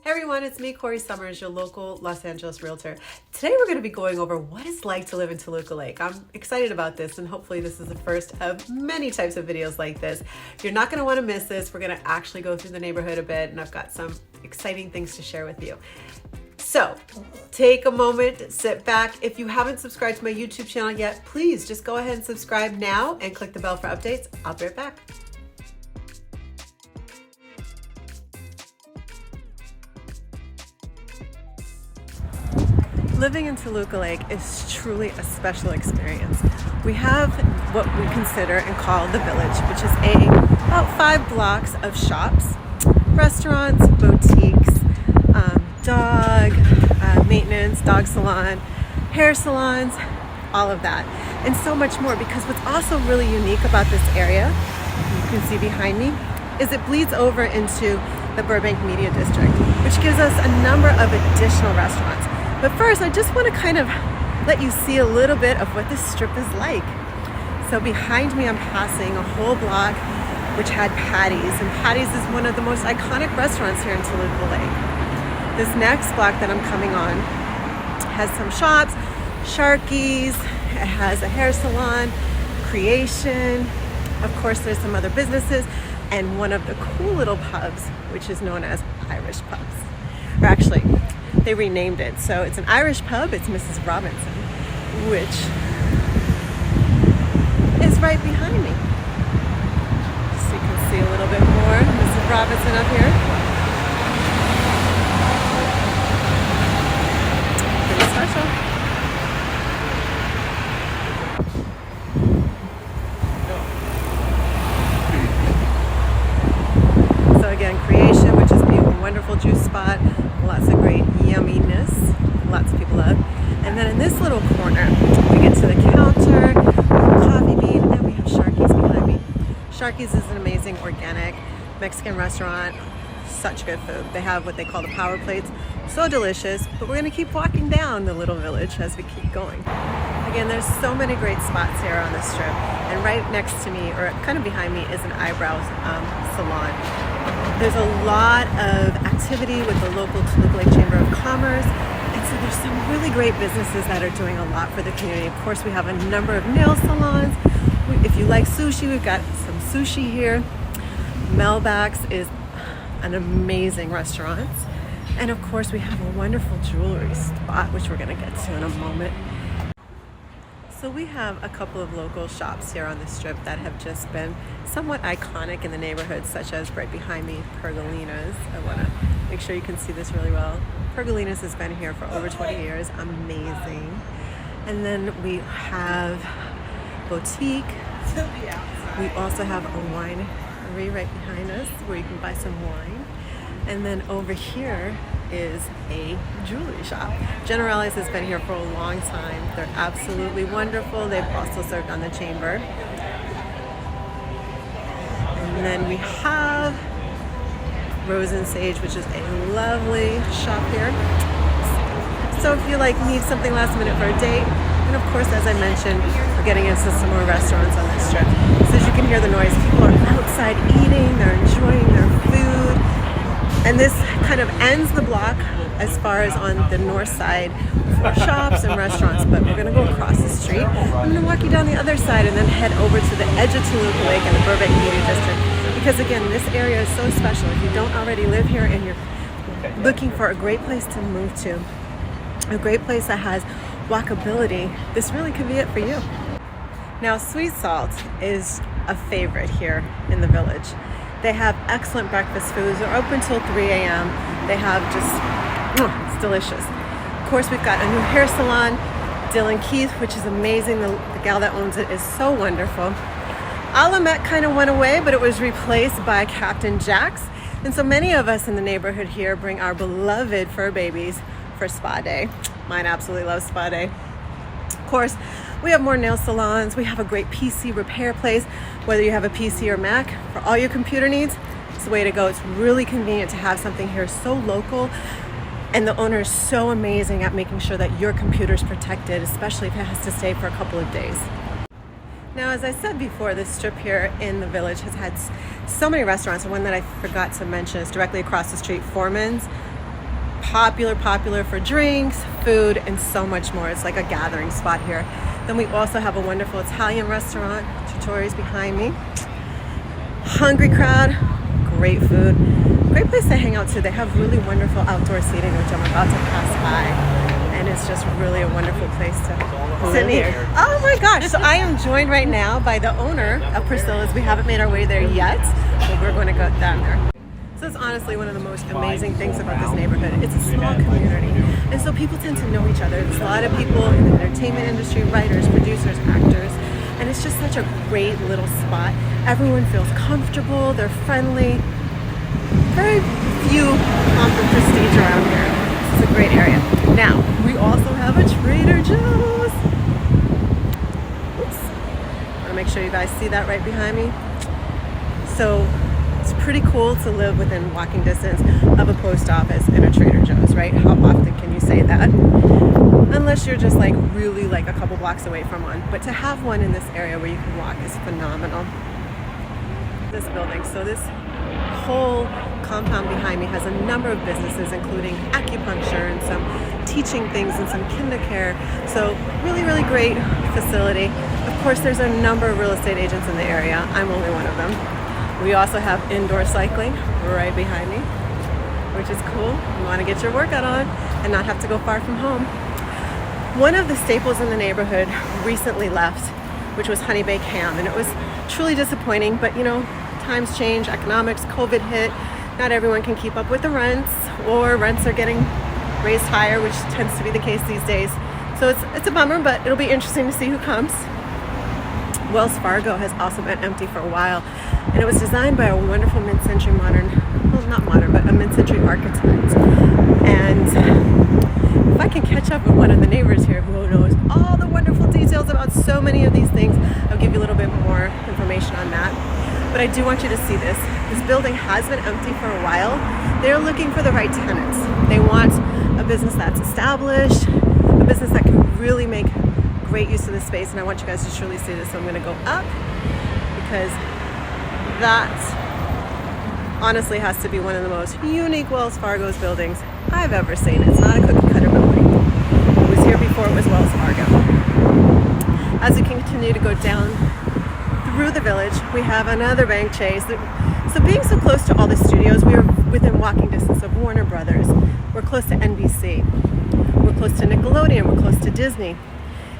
Hey everyone, it's me, Corey Summers, your local Los Angeles realtor. Today we're going to be going over what it's like to live in Toluca Lake. I'm excited about this, and hopefully this is the first of many types of videos like this. You're not going to want to miss this. We're going to actually go through the neighborhood a bit, and I've got some exciting things to share with you. So take a moment, sit back. If you haven't subscribed to my YouTube channel yet, please just go ahead and subscribe now and click the bell for updates. I'll be right back. Living in Toluca Lake is truly a special experience. We have what we consider and call the Village, which is about 5 blocks of shops, restaurants, boutiques, dog maintenance, dog salon, hair salons, all of that, and so much more. Because what's also really unique about this area, you can see behind me, is it bleeds over into the Burbank Media District, which gives us a number of additional restaurants. But first, I just want to kind of let you see a little bit of what this strip is like. So behind me, I'm passing a whole block which had Patty's, and Patty's is one of the most iconic restaurants here in Toluca Lake. This next block that I'm coming on has some shops, Sharky's, it has a hair salon, Creation, of course there's some other businesses, and one of the cool little pubs, which is known as Irish Pubs. Or actually, they renamed it. So it's an Irish pub, it's Mrs. Robinson, which is right behind me. So you can see a little bit more. Mrs. Robinson up here. Pretty special. So again, Creation, which is a wonderful juice spot. Lots of great yumminess, lots of people love. And then in this little corner, we get to the counter, Coffee Bean, and we have Sharky's behind me. Sharky's is an amazing organic Mexican restaurant, such good food. They have what they call the power plates, so delicious, but we're gonna keep walking down the little village as we keep going. Again, there's so many great spots here on this strip, and right next to me, or kind of behind me, is an eyebrow salon. There's a lot of activity with the local Toluca Lake Chamber of Commerce, and so there's some really great businesses that are doing a lot for the community. Of course, we have a number of nail salons. If you like sushi, we've got some sushi here. Melback's is an amazing restaurant. And of course, we have a wonderful jewelry spot, which we're gonna get to in a moment. So we have a couple of local shops here on the strip that have just been somewhat iconic in the neighborhood, such as right behind me, Pergolina's. I want to make sure you can see this really well. Pergolina's has been here for over 20 years, amazing. And then we have Boutique. We also have a winery right behind us where you can buy some wine. And then over here is a jewelry shop. Generales has been here for a long time. They're absolutely wonderful. They've also served on the chamber. And then we have Rose and Sage, which is a lovely shop here. So if you need something last minute for a date, and of course, as I mentioned, we're getting into some more restaurants on this strip. So as you can hear the noise, people are outside eating, they're enjoying their food. And this kind of ends the block as far as on the north side for shops and restaurants, but we're gonna go across the street. I'm gonna walk you down the other side and then head over to the edge of Toluca Lake and the Burbank Media District. Because again, this area is so special. If you don't already live here and you're looking for a great place to move to, a great place that has walkability, this really could be it for you. Now, Sweet Salt is a favorite here in the village. They have excellent breakfast foods. They're open till 3 a.m. They have it's delicious. Of course, we've got a new hair salon, Dylan Keith, which is amazing. The gal that owns it is so wonderful. Alamet kind of went away, but it was replaced by Captain Jack's. And so many of us in the neighborhood here bring our beloved fur babies for spa day. Mine absolutely loves spa day. Of course, we have more nail salons. We have a great PC repair place. Whether you have a PC or Mac, for all your computer needs, it's the way to go. It's really convenient to have something here so local, and the owner is so amazing at making sure that your computer is protected, especially if it has to stay for a couple of days. Now, as I said before, this strip here in the village has had so many restaurants, and one that I forgot to mention is directly across the street, Foreman's. popular for drinks, food, and so much more. It's like a gathering spot here. Then we also have a wonderful Italian restaurant. Trattori's behind me. Hungry crowd, great food. Great place to hang out too. They have really wonderful outdoor seating, which I'm about to pass by. And it's just really a wonderful place to sit and eat. Oh my gosh, so I am joined right now by the owner of Priscilla's. We haven't made our way there yet, but we're going to go down there. So it's honestly one of the most amazing things about this neighborhood. It's a small community, and so people tend to know each other. There's a lot of people in the entertainment industry, writers, producers, actors, and it's just such a great little spot. Everyone feels comfortable, they're friendly. Very few pomp and prestige around here. This is a great area. Now, we also have a Trader Joe's. Oops. I want to make sure you guys see that right behind me. So it's pretty cool to live within walking distance of a post office and a Trader Joe's, right? How often can you say that? Unless you're just like really like a couple blocks away from one. But to have one in this area where you can walk is phenomenal. This building, so this whole compound behind me has a number of businesses, including acupuncture and some teaching things and some kindercare. So really great facility. Of course, there's a number of real estate agents in the area. I'm only one of them. We also have indoor cycling right behind me, which is cool. You want to get your workout on and not have to go far from home. One of the staples in the neighborhood recently left, which was Honey Baked Ham, and it was truly disappointing, but you know, times change, economics, COVID hit, not everyone can keep up with the rents, or rents are getting raised higher, which tends to be the case these days. So it's a bummer, but it'll be interesting to see who comes. Wells Fargo has also been empty for a while, and it was designed by a wonderful mid-century a mid-century architect. And if I can catch up with one of the neighbors here who knows all the wonderful details about so many of these things, I'll give you a little bit more information on that. But I do want you to see this. This building has been empty for a while. They're looking for the right tenants. They want a business that's established, a business that can really make great use of the space, and I want you guys to truly see this. So I'm going to go up because that honestly has to be one of the most unique Wells Fargo's buildings I've ever seen. It's not a cookie cutter building. It was here before it was Wells Fargo. As we continue to go down through the village, we have another bank, Chase. So being so close to all the studios, we are within walking distance of Warner Brothers. We're close to NBC. We're close to Nickelodeon. We're close to Disney.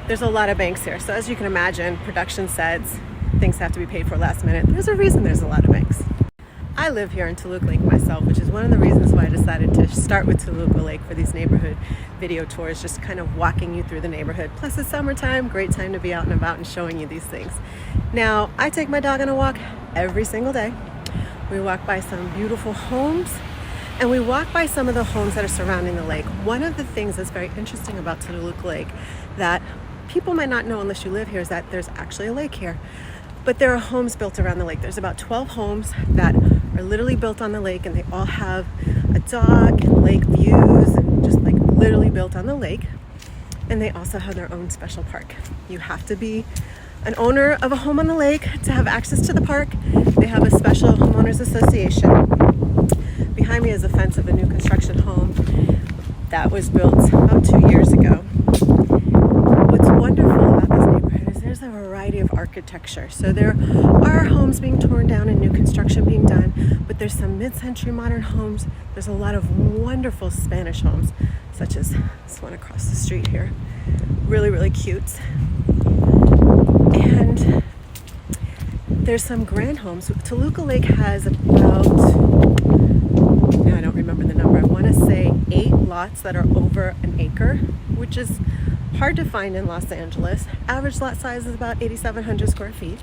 There's a lot of banks here. So as you can imagine, production sets, things have to be paid for last minute. There's a reason there's a lot of banks. I live here in Toluca Lake myself, which is one of the reasons why I decided to start with Toluca Lake for these neighborhood video tours, just kind of walking you through the neighborhood. Plus it's summertime, great time to be out and about and showing you these things. Now, I take my dog on a walk every single day. We walk by some beautiful homes, and we walk by some of the homes that are surrounding the lake. One of the things that's very interesting about Toluca Lake that people might not know unless you live here is that there's actually a lake here. But there are homes built around the lake. There's about 12 homes that are literally built on the lake, and they all have a dock and lake views and just like literally built on the lake. And they also have their own special park. You have to be an owner of a home on the lake to have access to the park. They have a special homeowners association. Behind me is a fence of a new construction home that was built about 2 years ago. What's wonderful about this neighborhood is there's a variety of architecture. So there are homes being torn down and new construction being done, but there's some mid-century modern homes. There's a lot of wonderful Spanish homes, such as this one across the street here. Really cute. And there's some grand homes. Toluca Lake has about, I don't remember the number, I want to say 8 lots that are over an acre, which is hard to find in Los Angeles. Average lot size is about 8,700 square feet,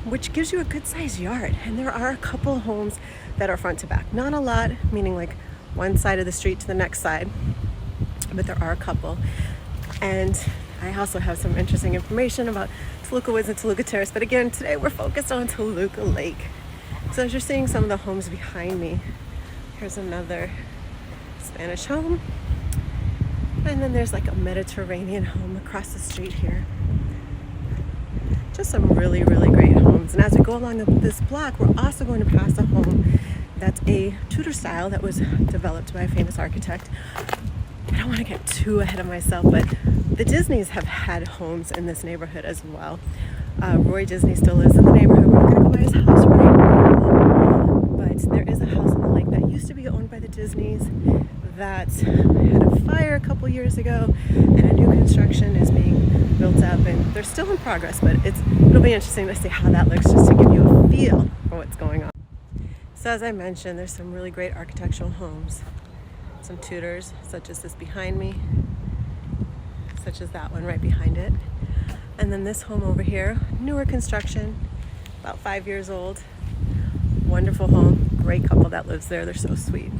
which gives you a good sized yard. And there are a couple homes that are front to back. Not a lot, meaning like one side of the street to the next side, but there are a couple. And I also have some interesting information about Toluca Woods and Toluca Terrace, but again, today we're focused on Toluca Lake. So as you're seeing some of the homes behind me, here's another Spanish home. And then there's like a Mediterranean home across the street here. Just some really great homes. And as we go along this block, we're also going to pass a home That's a Tudor style that was developed by a famous architect. I don't want to get too ahead of myself, but the Disneys have had homes in this neighborhood as well. Roy Disney still lives in the neighborhood. We're not going to go by his house right now, but there is a house on the lake that used to be owned by the Disneys that had a fire a couple years ago, and a new construction is being built up, and they're still in progress, but it'll be interesting to see how that looks, just to give you a feel for what's going on. So as I mentioned, there's some really great architectural homes, some Tudors, such as this behind me, such as that one right behind it. And then this home over here, newer construction, about 5 years old. Wonderful home, great couple that lives there, they're so sweet.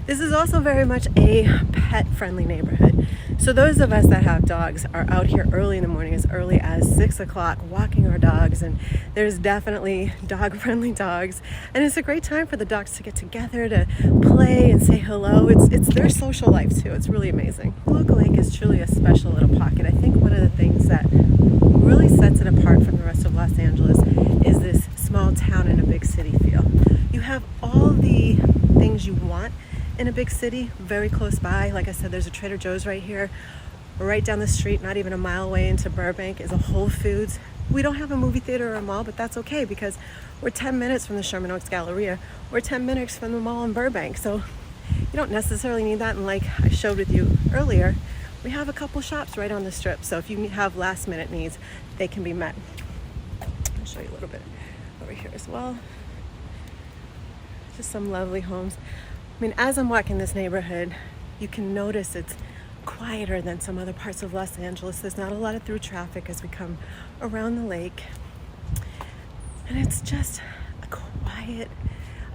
This is also very much a pet-friendly neighborhood. So those of us that have dogs are out here early in the morning, as early as 6 o'clock, walking our dogs, and there's definitely dog-friendly dogs. And it's a great time for the dogs to get together, to play and say hello. It's their social life too. It's really amazing. Toluca Lake is truly a special little pocket. I think one of the things that really sets it apart from the rest of Los Angeles is this small town in a big city feel. You have all the things you want in a big city very close by. Like I said, there's a Trader Joe's right here. Right down the street, not even a mile away into Burbank, is a Whole Foods. We don't have a movie theater or a mall, but that's okay because we're 10 minutes from the Sherman Oaks Galleria. We're 10 minutes from the mall in Burbank. So you don't necessarily need that. And like I showed with you earlier, we have a couple shops right on the strip. So if you have last minute needs, they can be met. I'll show you a little bit over here as well. Just some lovely homes. I mean, as I'm walking this neighborhood, you can notice it's quieter than some other parts of Los Angeles. There's not a lot of through traffic as we come around the lake. And it's just a quiet,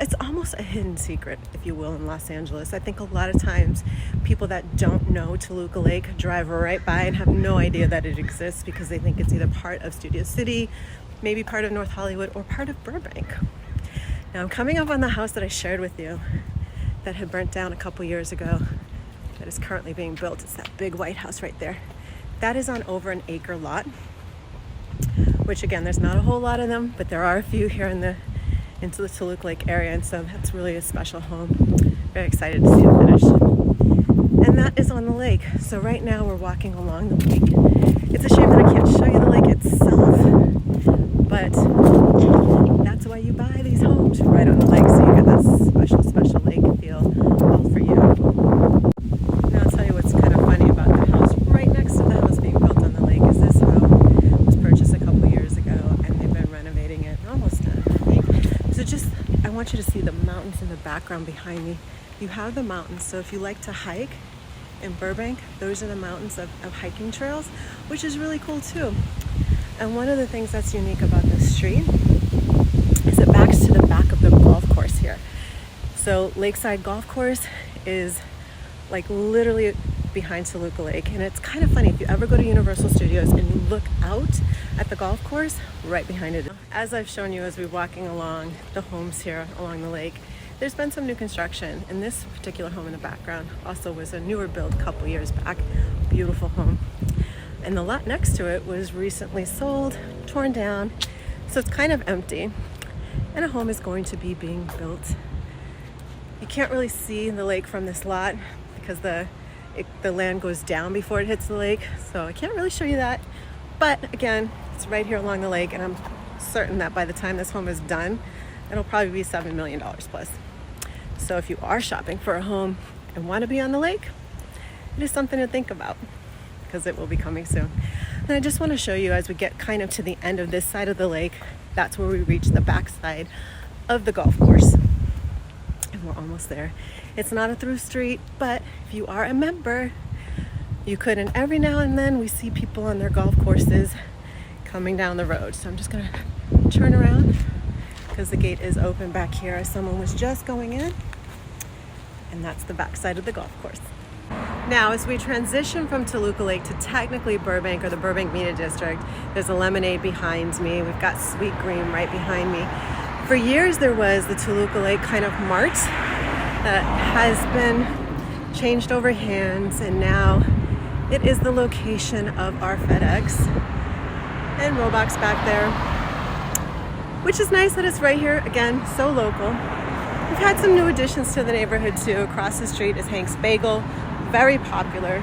it's almost a hidden secret, if you will, in Los Angeles. I think a lot of times people that don't know Toluca Lake drive right by and have no idea that it exists because they think it's either part of Studio City, maybe part of North Hollywood, or part of Burbank. Now I'm coming up on the house that I shared with you that had burnt down a couple years ago, that is currently being built. It's that big white house right there. That is on over an acre lot, which again, there's not a whole lot of them, but there are a few here into the Toluca Lake area, and so that's really a special home. Very excited to see it finished. And that is on the lake. So right now we're walking along the lake. It's a shame that I can't show you the lake itself, but that's why you buy these homes right on the lake, so you get that special lake feel all for you. Now I'll tell you what's kind of funny about the house right next to the house being built on the lake is this home was purchased a couple years ago, and they've been renovating it almost done, I think. So just, I want you to see the mountains in the background behind me. You have the mountains, so if you like to hike in Burbank, those are the mountains of hiking trails, which is really cool too. And one of the things that's unique about this street is it backs to the back of the golf course here. So Lakeside Golf Course is like literally behind Toluca Lake, and it's kind of funny if you ever go to Universal Studios and you look out at the golf course, right behind it. As I've shown you as we're walking along the homes here along the lake, there's been some new construction, and this particular home in the background also was a newer build a couple years back. Beautiful home. And the lot next to it was recently sold, torn down, so it's kind of empty. And a home is going to be being built. You can't really see the lake from this lot because the land goes down before it hits the lake, so I can't really show you that. But again, it's right here along the lake, and I'm certain that by the time this home is done, it'll probably be $7 million plus. So if you are shopping for a home and want to be on the lake, it is something to think about, because it will be coming soon. And I just want to show you as we get kind of to the end of this side of the lake, that's where we reach the backside of the golf course. And we're almost there. It's not a through street, but if you are a member, you could. And every now and then we see people on their golf courses coming down the road. So I'm just gonna turn around because the gate is open back here as someone was just going in. And that's the backside of the golf course. Now, as we transition from Toluca Lake to technically Burbank, or the Burbank Media District, there's a Lemonade behind me. We've got Sweet Green right behind me. For years, there was the Toluca Lake kind of mart that has been changed over hands, and now it is the location of our FedEx and Roblox back there, which is nice that it's right here, again, so local. We've had some new additions to the neighborhood too. Across the street is Hank's Bagel, very popular.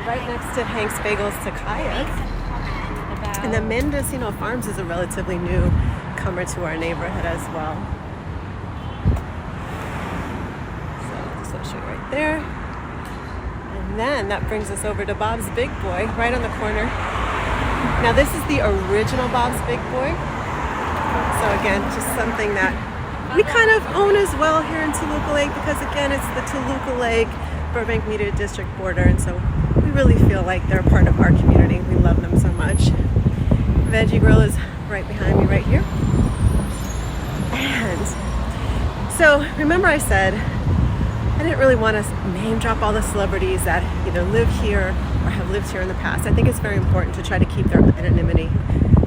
Right next to Hank's Bagel is Takaya. And then Mendocino Farms is a relatively new comer to our neighborhood as well. So this will show you right there. And then that brings us over to Bob's Big Boy, right on the corner. Now this is the original Bob's Big Boy. So again, just something that we kind of own as well here in Toluca Lake, because again, it's the Toluca Lake Burbank Media District border, and so we really feel like they're a part of our community. We love them so much. Veggie Grill is right behind me right here. And so remember I said I didn't really want to name drop all the celebrities that either live here or have lived here in the past. I think it's very important to try to keep their anonymity.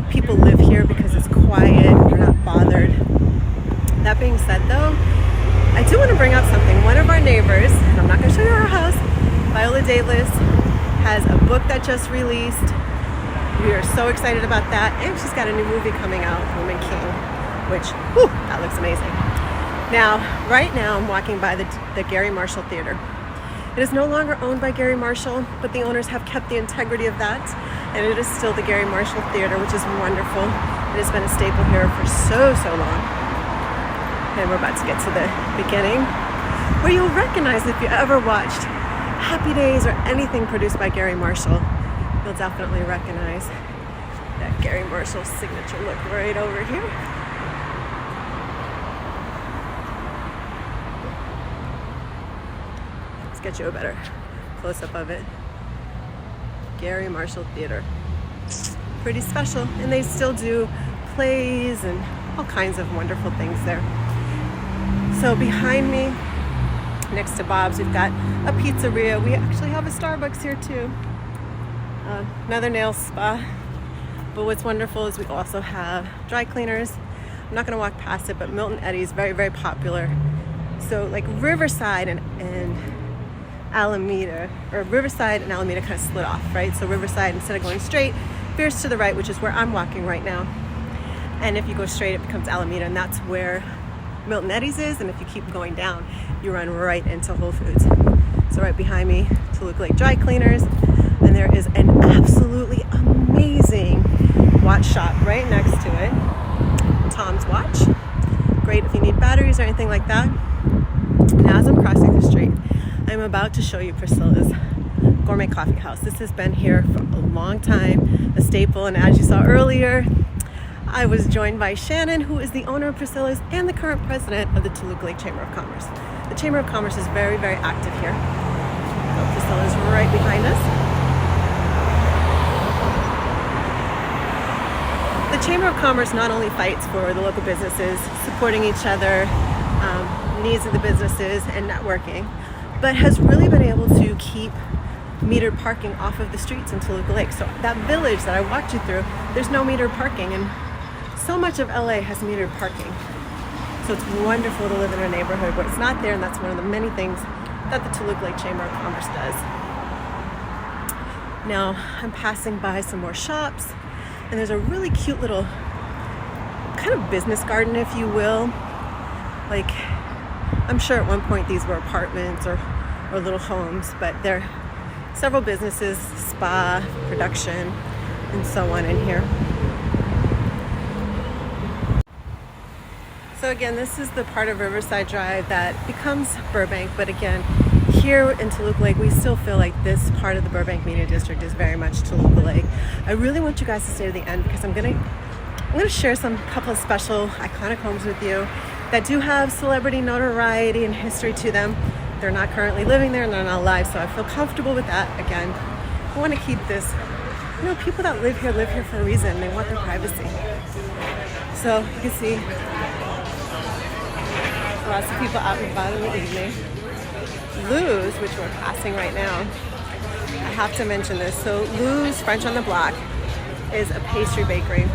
People live here because it's quiet, you're not bothered. That being said though, I do want to bring up something. One of our neighbors, and I'm not going to show you her house, Viola Davis, has a book that just released. We are so excited about that. And she's got a new movie coming out, Woman King, which, whew, that looks amazing. Now, right now I'm walking by the Gary Marshall Theater. It is no longer owned by Gary Marshall, but the owners have kept the integrity of that. And it is still the Gary Marshall Theater, which is wonderful. It has been a staple here for so long. And we're about to get to the beginning, where you'll recognize, if you ever watched Happy Days or anything produced by Gary Marshall, you'll definitely recognize that Gary Marshall signature look right over here. Let's get you a better close-up of it. Gary Marshall Theater. Pretty special, and they still do plays and all kinds of wonderful things there. So behind me, next to Bob's, we've got a pizzeria. We actually have a Starbucks here too. Another nail spa. But what's wonderful is we also have dry cleaners. I'm not going to walk past it, but Milton Eddy's very popular. So like Riverside and Alameda, or Riverside and Alameda kind of split off, right? So Riverside, instead of going straight, veers to the right, which is where I'm walking right now. And if you go straight, it becomes Alameda, and that's where Milton Eddy's is. And if you keep going down, you run right into Whole Foods. So right behind me, Toluca Lake Dry Cleaners, and there is an absolutely amazing watch shop right next to it, Tom's Watch. Great if you need batteries or anything like that. Now as I'm crossing the street, I'm about to show you Priscilla's Gourmet Coffee House. This has been here for a long time, a staple, and as you saw earlier, I was joined by Shannon, who is the owner of Priscilla's and the current president of the Toluca Lake Chamber of Commerce. The Chamber of Commerce is very active here. So Priscilla's right behind us. The Chamber of Commerce not only fights for the local businesses, supporting each other, needs of the businesses, and networking, but has really been able to keep metered parking off of the streets in Toluca Lake. So that village that I walked you through, there's no metered parking, and so much of LA has metered parking. So it's wonderful to live in a neighborhood where it's not there, and that's one of the many things that the Toluca Lake Chamber of Commerce does. Now I'm passing by some more shops, and there's a really cute little kind of business garden, if you will. Like, I'm sure at one point these were apartments or little homes, but there are several businesses, spa, production, and so on in here. So again, this is the part of Riverside Drive that becomes Burbank, but again, here in Toluca Lake, we still feel like this part of the Burbank Media District is very much Toluca Lake. I really want you guys to stay to the end, because I'm gonna share some couple of special iconic homes with you that do have celebrity notoriety and history to them. They're not currently living there and they're not alive, so I feel comfortable with that. Again, I want to keep this, people that live here for a reason. They want their privacy. So you can see lots of people out and about in the evening. Lou's, which we're passing right now, I have to mention this. So Lou's French on the Block is a pastry bakery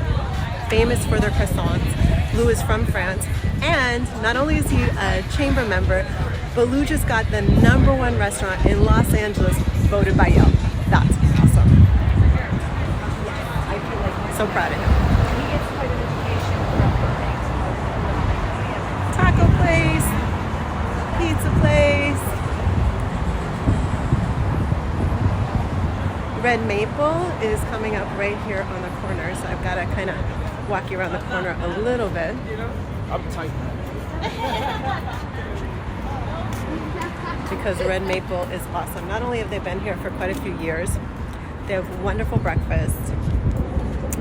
famous for their croissants. Lou is from France, and not only is he a chamber member, but Lou just got the #1 restaurant in Los Angeles voted by Yelp. That's awesome. I feel like so proud of him. Taco place. pizza place. Red Maple is coming up right here on the corner, so I've got to kind of walk you around the corner a little bit. Because Red Maple is awesome. Not only have they been here for quite a few years, they have wonderful breakfast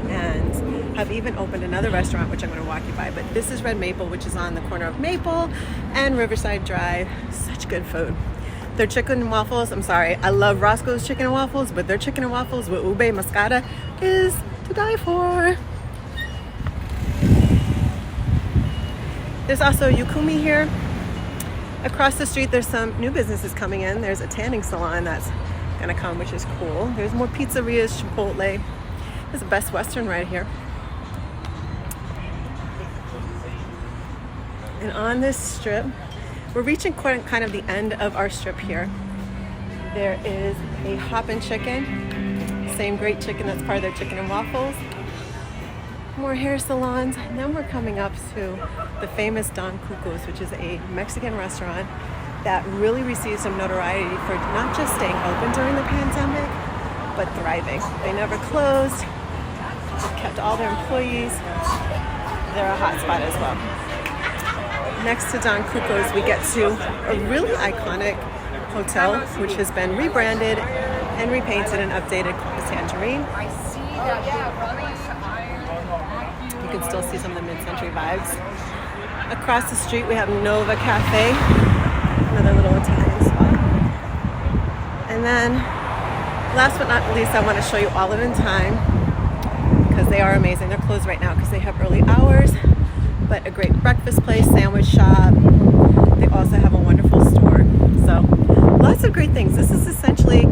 and have even opened another restaurant, which I'm going to walk you by. But this is Red Maple, which is on the corner of Maple and Riverside Drive. Such good food. Their chicken and waffles, I'm sorry, I love Roscoe's chicken and waffles, but their chicken and waffles with ube moscata is to die for. There's also Yukumi here. Across the street, there's some new businesses coming in. There's a tanning salon that's gonna come, which is cool. There's more pizzerias, Chipotle. There's a Best Western right here. And on this strip, we're reaching kind of the end of our strip here. There is a Hoppin' Chicken, same great chicken that's part of their chicken and waffles. More hair salons, and then we're coming up to the famous Don Cuco's, which is a Mexican restaurant that really received some notoriety for not just staying open during the pandemic, but thriving. They never closed, they've kept all their employees. They're a hot spot as well. Next to Don Cuco's, we get to a really iconic hotel, which has been rebranded and repainted and updated, called Tangerine. You can still see some of the mid-century vibes. Across the street, we have Nova Cafe, another little Italian spot. And then, last but not least, I want to show you Olive and Thyme, because they are amazing. They're closed right now because they have early hours, but a great breakfast place, sandwich shop. They also have a wonderful store. So, lots of great things. This is essentially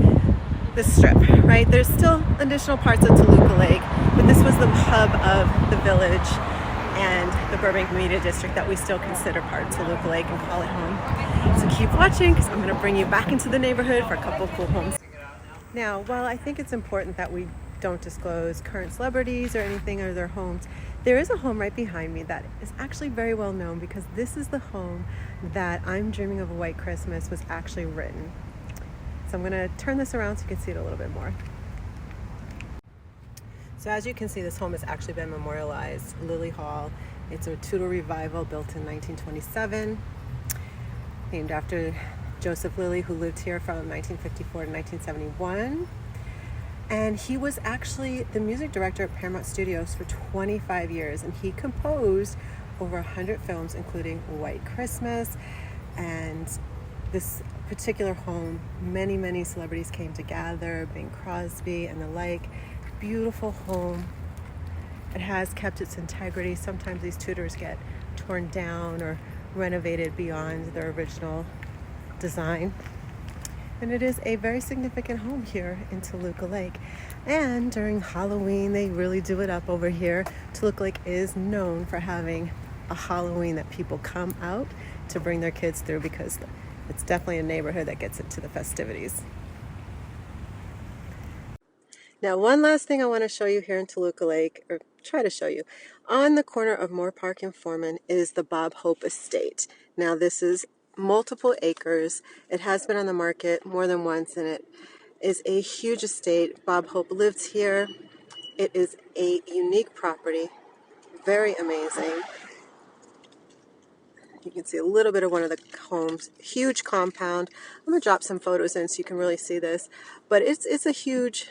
the strip, right? There's still additional parts of Toluca Lake, but this was the hub of the village and the Burbank Media District that we still consider part of Toluca Lake and call it home. So keep watching, because I'm going to bring you back into the neighborhood for a couple of cool homes. Now, while I think it's important that we don't disclose current celebrities or anything or their homes, there is a home right behind me that is actually very well known, because this is the home that I'm Dreaming of a White Christmas was actually written. So I'm going to turn this around so you can see it a little bit more. So as you can see, this home has actually been memorialized, Lilly Hall. It's a Tudor revival built in 1927, named after Joseph Lilly, who lived here from 1954 to 1971. And he was actually the music director at Paramount Studios for 25 years, and he composed over 100 films, including White Christmas. And this particular home, many celebrities came to gather, Bing Crosby and the like. Beautiful home. It has kept its integrity. Sometimes these Tudors get torn down or renovated beyond their original design. And it is a very significant home here in Toluca Lake. And during Halloween, they really do it up over here. Toluca Lake is known for having a Halloween that people come out to bring their kids through, because it's definitely a neighborhood that gets into the festivities. Now, one last thing I want to show you here in Toluca Lake, or try to show you, on the corner of Moore Park and Foreman is the Bob Hope Estate. Now, this is multiple acres. It has been on the market more than once, and it is a huge estate. Bob Hope lives here. It is a unique property, very amazing. You can see a little bit of one of the homes. Huge compound. I'm going to drop some photos in so you can really see this. But it's a huge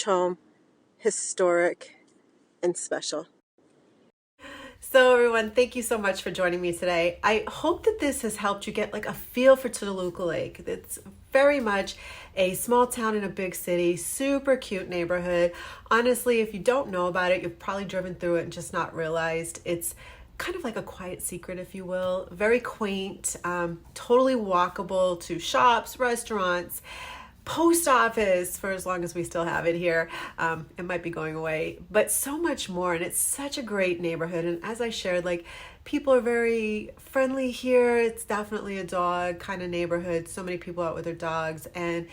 home, historic and special. So everyone, thank you so much for joining me today. I hope that this has helped you get like a feel for Toluca Lake. It's very much a small town in a big city, super cute neighborhood. Honestly, if you don't know about it, you've probably driven through it and just not realized. It's kind of like a quiet secret, if you will. Very quaint, totally walkable to shops, restaurants, post office, for as long as we still have it here. It might be going away, but so much more. And it's such a great neighborhood. And as I shared, like, people are very friendly here. It's definitely a dog kind of neighborhood. So many people out with their dogs, and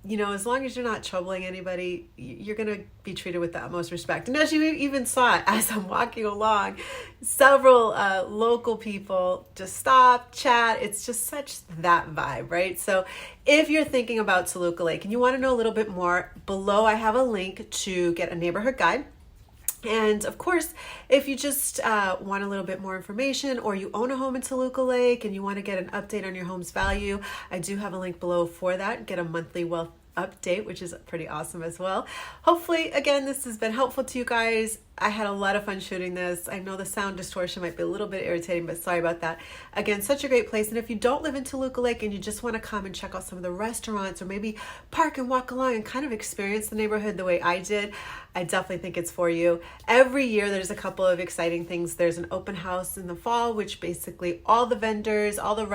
you know, as long as you're not troubling anybody, you're going to be treated with the utmost respect. And as you even saw, as I'm walking along, several local people just stop, chat. It's just such that vibe, right? So if you're thinking about Toluca Lake and you want to know a little bit more, below I have a link to get a neighborhood guide. And of course, if you just want a little bit more information, or you own a home in Toluca Lake and you want to get an update on your home's value, I do have a link below for that. Get a monthly wealth update, which is pretty awesome as well. Hopefully, again, this has been helpful to you guys. I had a lot of fun shooting this. I know the sound distortion might be a little bit irritating, but sorry about that. Again, such a great place. And if you don't live in Toluca Lake and you just want to come and check out some of the restaurants, or maybe park and walk along and kind of experience the neighborhood the way I did, I definitely think it's for you. Every year there's a couple of exciting things. There's an open house in the fall, which basically all the vendors, all the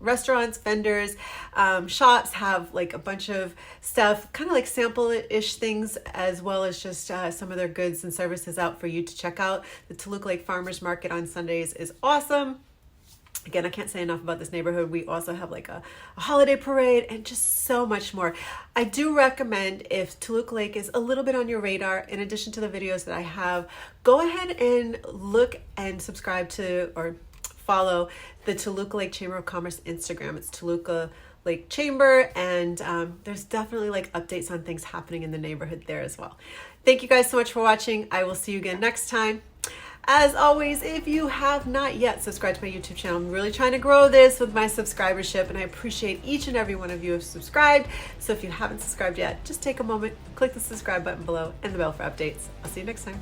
restaurants, vendors, shops have like a bunch of stuff, kind of like sample-ish things, as well as just some of their goods and services out for you to check out. The Toluca Lake Farmers Market on Sundays is awesome. Again, I can't say enough about this neighborhood. We also have like a holiday parade and just so much more. I do recommend, if Toluca Lake is a little bit on your radar, in addition to the videos that I have, go ahead and look and subscribe to, or follow, the Toluca Lake Chamber of Commerce Instagram. It's Toluca Lake Chamber, and there's definitely like updates on things happening in the neighborhood there as well. Thank you guys so much for watching. I will see you again next time. As always, if you have not yet subscribed to my YouTube channel, I'm really trying to grow this with my subscribership, and I appreciate each and every one of you who have subscribed. So if you haven't subscribed yet, just take a moment, click the subscribe button below and the bell for updates. I'll see you next time.